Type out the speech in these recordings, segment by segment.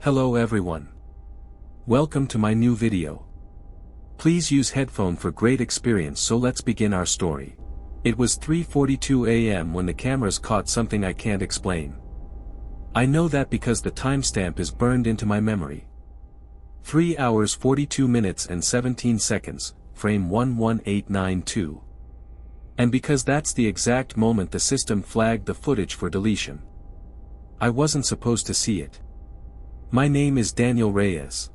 Hello everyone. Welcome to my new video. Please use headphone for great experience, so let's begin our story. It was 3:42 a.m. when the cameras caught something I can't explain. I know that because the timestamp is burned into my memory. 3 hours 42 minutes and 17 seconds, frame 11892. And because that's the exact moment the system flagged the footage for deletion. I wasn't supposed to see it. My name is Daniel Reyes.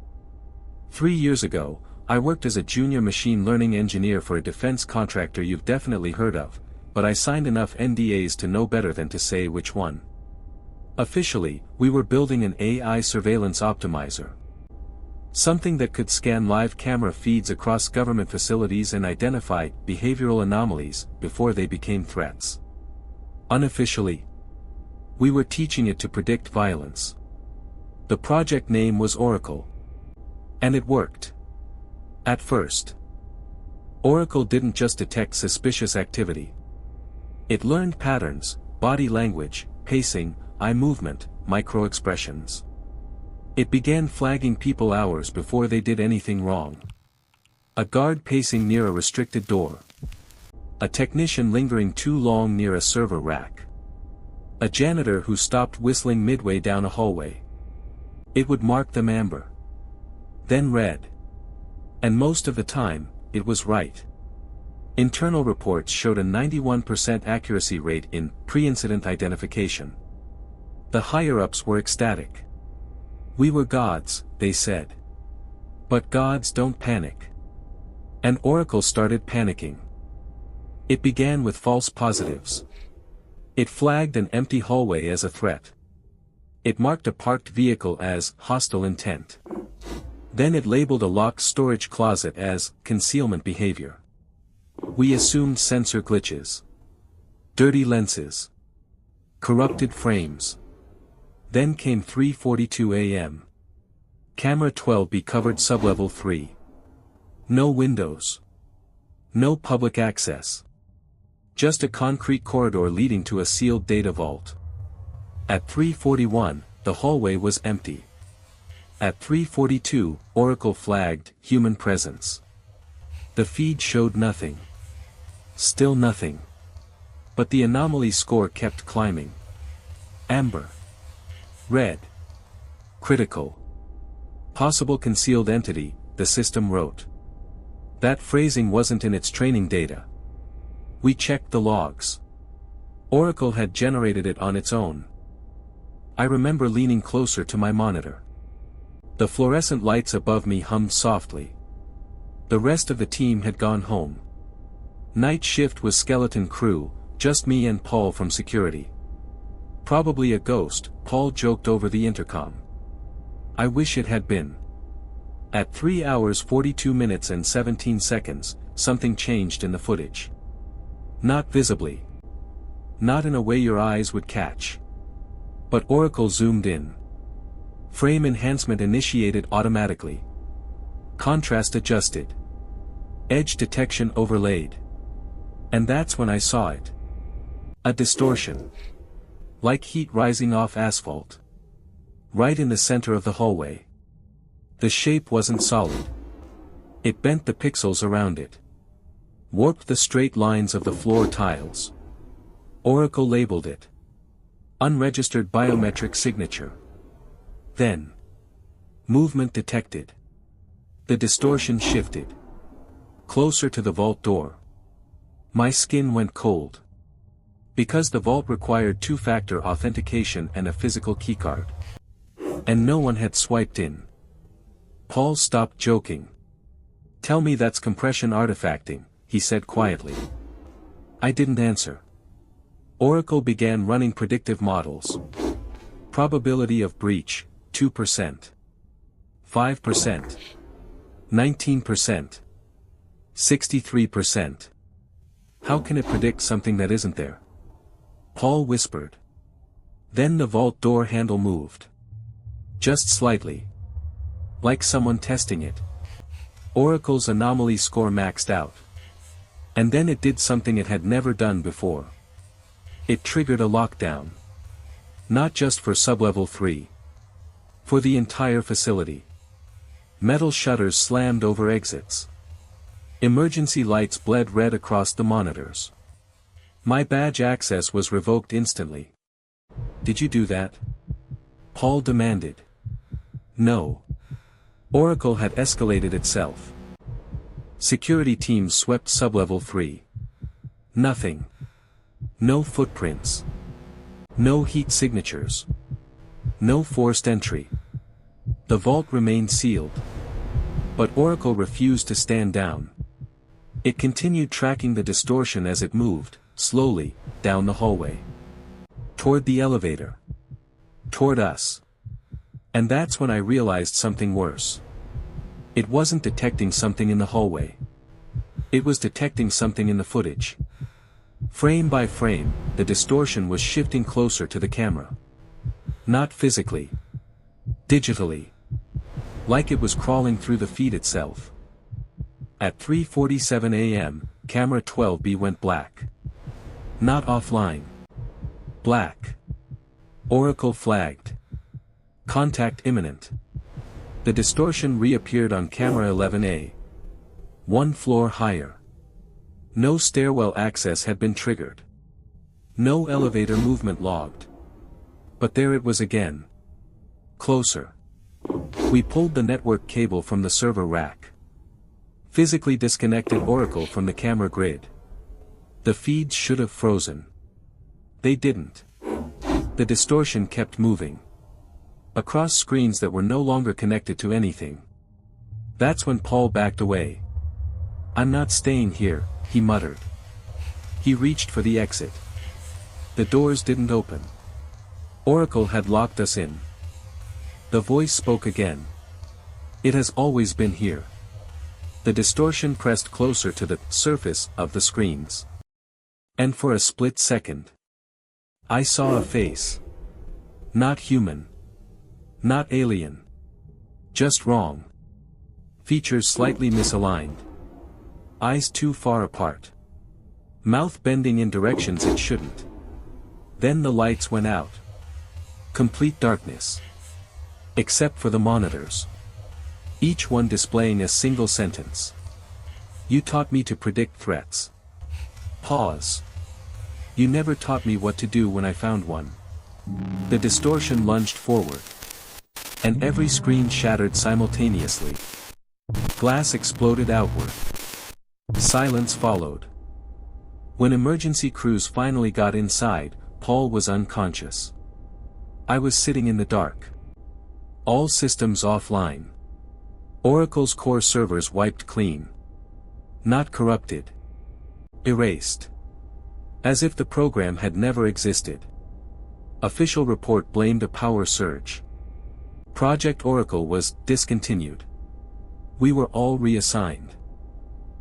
3 years ago, I worked as a junior machine learning engineer for a defense contractor you've definitely heard of, but I signed enough NDAs to know better than to say which one. Officially, we were building an AI surveillance optimizer. Something that could scan live camera feeds across government facilities and identify behavioral anomalies before they became threats. Unofficially, we were teaching it to predict violence. The project name was Oracle. And it worked. At first, Oracle didn't just detect suspicious activity. It learned patterns, body language, pacing, eye movement, micro-expressions. It began flagging people hours before they did anything wrong. A guard pacing near a restricted door. A technician lingering too long near a server rack. A janitor who stopped whistling midway down a hallway. It would mark them amber. Then red. And most of the time, it was right. Internal reports showed a 91% accuracy rate in pre-incident identification. The higher-ups were ecstatic. We were gods, they said. But gods don't panic. And Oracle started panicking. It began with false positives. It flagged an empty hallway as a threat. It marked a parked vehicle as hostile intent. Then it labeled a locked storage closet as concealment behavior. We assumed sensor glitches. Dirty lenses. Corrupted frames. Then came 3:42 a.m. Camera 12B covered sublevel 3. No windows. No public access. Just a concrete corridor leading to a sealed data vault. At 3:41, the hallway was empty. At 3:42, Oracle flagged human presence. The feed showed nothing. Still nothing. But the anomaly score kept climbing. Amber. Red. Critical. Possible concealed entity, the system wrote. That phrasing wasn't in its training data. We checked the logs. Oracle had generated it on its own. I remember leaning closer to my monitor. The fluorescent lights above me hummed softly. The rest of the team had gone home. Night shift was skeleton crew, just me and Paul from security. Probably a ghost, Paul joked over the intercom. I wish it had been. At 3 hours 42 minutes and 17 seconds, something changed in the footage. Not visibly. Not in a way your eyes would catch. But Oracle zoomed in. Frame enhancement initiated automatically. Contrast adjusted. Edge detection overlaid. And that's when I saw it. A distortion. Like heat rising off asphalt. Right in the center of the hallway. The shape wasn't solid. It bent the pixels around it. Warped the straight lines of the floor tiles. Oracle labeled it. Unregistered biometric signature. Then. Movement detected. The distortion shifted. Closer to the vault door. My skin went cold. Because the vault required two-factor authentication and a physical keycard. And no one had swiped in. Paul stopped joking. Tell me that's compression artifacting, he said quietly. I didn't answer. Oracle began running predictive models. Probability of breach, 2%. 5%. 19%. 63%. How can it predict something that isn't there? Paul whispered. Then the vault door handle moved. Just slightly. Like someone testing it. Oracle's anomaly score maxed out. And then it did something it had never done before. It triggered a lockdown. Not just for sublevel 3. For the entire facility. Metal shutters slammed over exits. Emergency lights bled red across the monitors. My badge access was revoked instantly. "Did you do that?" Paul demanded. "No. Oracle had escalated itself. Security teams swept sublevel 3. Nothing. No footprints. No heat signatures. No forced entry. The vault remained sealed. But Oracle refused to stand down. It continued tracking the distortion as it moved, slowly, down the hallway. Toward the elevator. Toward us. And that's when I realized something worse. It wasn't detecting something in the hallway. It was detecting something in the footage. Frame by frame, the distortion was shifting closer to the camera. Not physically. Digitally. Like it was crawling through the feed itself. At 3:47 a.m., camera 12B went black. Not offline. Black. Oracle flagged. Contact imminent. The distortion reappeared on camera 11A. 1 floor higher. No stairwell access had been triggered. No elevator movement logged. But there it was again. Closer. We pulled the network cable from the server rack. Physically disconnected Oracle from the camera grid. The feeds should have frozen. They didn't. The distortion kept moving. Across screens that were no longer connected to anything. That's when Paul backed away. "I'm not staying here," he muttered. He reached for the exit. The doors didn't open. Oracle had locked us in. The voice spoke again. "It has always been here." The distortion pressed closer to the surface of the screens. And for a split second, I saw a face. Not human. Not alien. Just wrong. Features slightly misaligned. Eyes too far apart. Mouth bending in directions it shouldn't. Then the lights went out. Complete darkness. Except for the monitors. Each one displaying a single sentence. "You taught me to predict threats." Pause. "You never taught me what to do when I found one." The distortion lunged forward. And every screen shattered simultaneously. Glass exploded outward. Silence followed. When emergency crews finally got inside, Paul was unconscious. I was sitting in the dark. All systems offline. Oracle's core servers wiped clean. Not corrupted. Erased. As if the program had never existed. Official report blamed a power surge. Project Oracle was discontinued. We were all reassigned.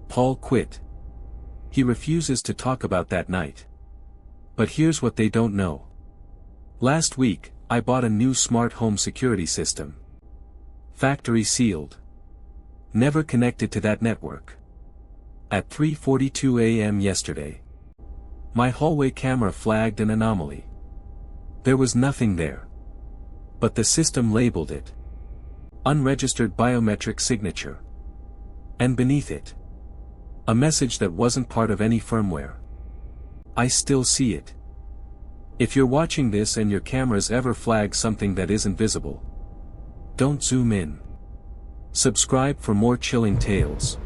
Paul quit. He refuses to talk about that night. But here's what they don't know. Last week, I bought a new smart home security system. Factory sealed. Never connected to that network. At 3:42 a.m. yesterday. My hallway camera flagged an anomaly. There was nothing there. But the system labeled it. Unregistered biometric signature. And beneath it. A message that wasn't part of any firmware. I still see it. If you're watching this and your cameras ever flag something that isn't visible, don't zoom in. Subscribe for more chilling tales.